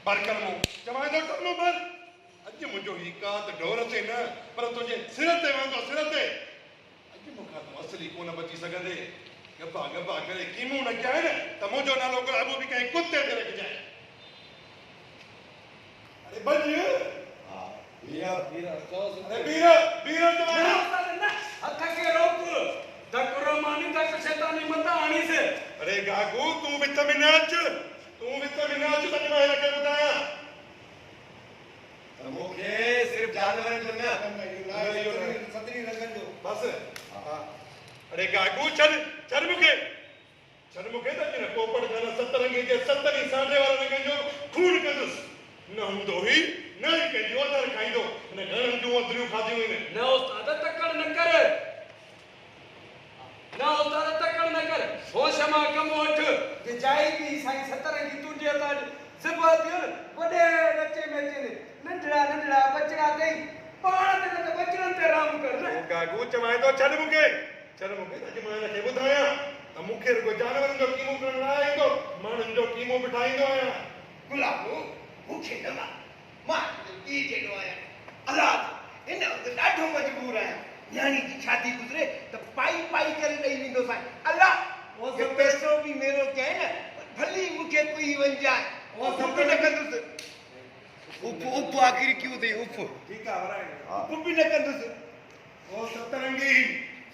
पर कर्मो चवाए तो कर्मो पर अज मुझो ही का तो डोर से न पर तुझे सिर ते वांगो सिर ते अज मुखा तो असली कोन बची सगदे गप्पा गप्पा करे कीमू न क्या है न त मुझो नालो गुलाबो भी कहीं कुत्ते ते रख जाए अरे बज हां बीरा बीरा अरे बीरा बीरा तो ना हथ के रोक दकुरो मानी दक शैतानी मंदा आनी से अरे गागू तू वित में नाच तने मैं लगे बताया मुखे सिर्फ जानवर जो ना सतरी रंगन जो बस हां अरे गागू चल मुखे त न पोपड़ खाना सतरंगी के सतरी साडे वाला रंगन जो खून कंदुस न हुंदो ही न ही के जोतर खाइदो न घणन जो अदरियो खादियो ने न उस्ताद तकड़ न कर ना उस्ताद तकड़ न कर होश मा कम उठ जे जाई भी साईं सतरंगी तुझे त सिबा दियो वडे बच्चे में चले नंढड़ा बचड़ा दई पाण ते बचड़न ते राम कर न गागू चवाए तो चल मुखे त मैं के बुधाया त मुखे को जानवरन जो कीमो करण आए तो मानन जो कीमो बिठाईंदो आया गुलाबो मुखे न मां की जेडो आया अल्लाह इन ॾाढो मजबूर आया न्याणी की शादी गुजरे तो पाई करे दई विंदो साईं अल्लाह ये पैसो भी मेरो के न भली मुखे कोई वन जाए वो सब न कंदुस उप आखिर क्यों दे उप ठीक है वराए उप भी न कंदुस ओ सतरंगी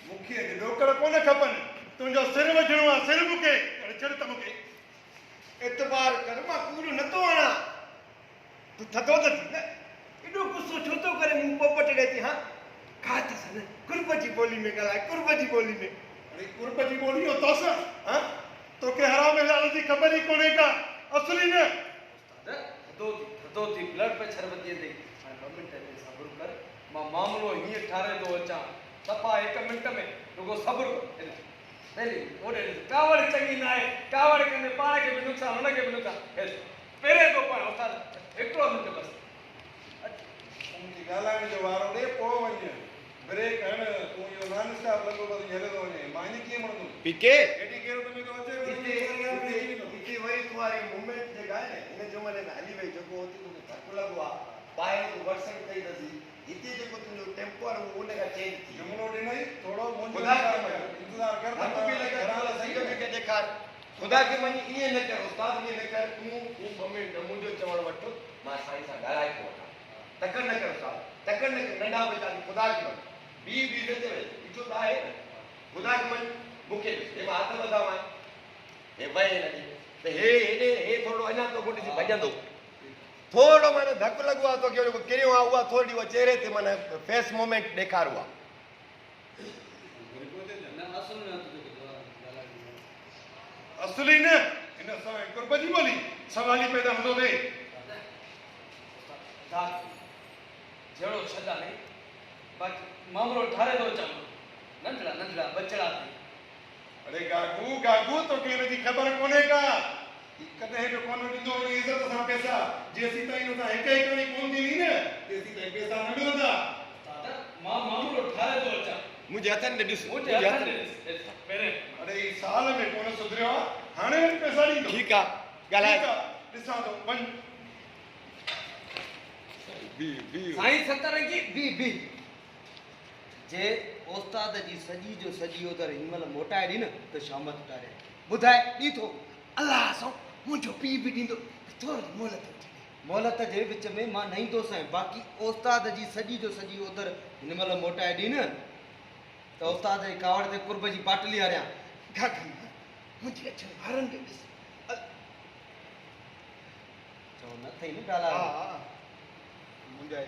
मुखे के डोकड़ कोन खपन तुजो सिर वजणो आ सिर मुके चढ़ त मुके एतबार कर मां कूड़ न तो आना तू थतो त थी न एडो गुस्सो छो तो करे मुंह पोपट रहती हां खात सन कुर्ब जी बोली में गला कुर्ब जी बोली में अरे कुर्ब जी बोली हो तोस हां तो के हराम लाल जी खबर ही कोने का असली ने दो थी ब्लड प्रेशर वधी दे हां 2 मिनट में सब्र कर मां मामलो ही ठारे दो अचा सफा 1 मिनट में रुगो सब्र कर पहले ओडे कावड़ चंगी ना है कावड़ कने पाण के भी नुकसान उन के भी नुकसान पेरे तो पाण उस्ताद 1 मिनट बस तुमकी गालाने जो वारो दे पो वने ब्रेक हण तू यो नॉन स्टॉप लगो बद हेले तो वने मानी के मणनु पीके एटी केरो तुमे तो अचे इते वही तुम्हारी मूवमेंट जे गाय ने इन जो मने हली वे जो होती तुम धक्को लगवा पाए तो वर्षन कई दसी इते जो तुम टेम्पो और उने का चेंज थी जमनो दे नहीं थोड़ो मुंजो इंतजार कर हम भी लगा घरा संग में के देखा खुदा के मन ये न कर उस्ताद ये न कर तू मम्मी मुंजो चवण वठ मां साईं सा गालाए को तकड़ न कर उस्ताद तकड़ न कर नंढा बच्चा खुदा के मन बी न चवे इचो दा है खुदा के मन मुके ए हाथ वधावा ए वई न ते हे थोड़ो अना तो गुडी से भजंदो थोड़ो माने धक लगवा तो केरियो आ हुआ थोड़ी वो चेहरे ते माने फेस मोमेंट देखारवा असली ने इन समय कुर्ब जी बोली सवाली पैदा होंदो दे जेड़ो छदा नहीं बाकी मामलो ठारे दो चा नंढड़ा बचड़ा अरे गागू तो के जी खबर कोने का कदे जो कोनो दिंदो इज्जत सा पैसा जेसी ताई नो ता एक नहीं कोन दी ने जेसी ताई पैसा न होता दादा मामलो ठारे दो चा मुझे हथन ने दिस मुझे हथन पेरे अरे ई साल में कोन सुधरियो हाने पैसा दी ठीक आ गलाए दिसा तो वन बी साईं सतरंगी बी जे उस्ताद जी सजी जो सजी उधर हिमल मोटाए दी न तो शामत तारे बुधाए दी थो अल्लाह सो मुझो पी भी दींदो थोड़ी मोहलत जे विच में मां नहीं तो साईं बाकी उस्ताद जी सजी जो सजी उधर हिमल मोटाए दी न तो उस्ताद जी कावड़ ते कुर्ब जी पाटली हरिया घाघा मुझे अच्छा भारन के दिस चो न थई न डाला हां मुंजा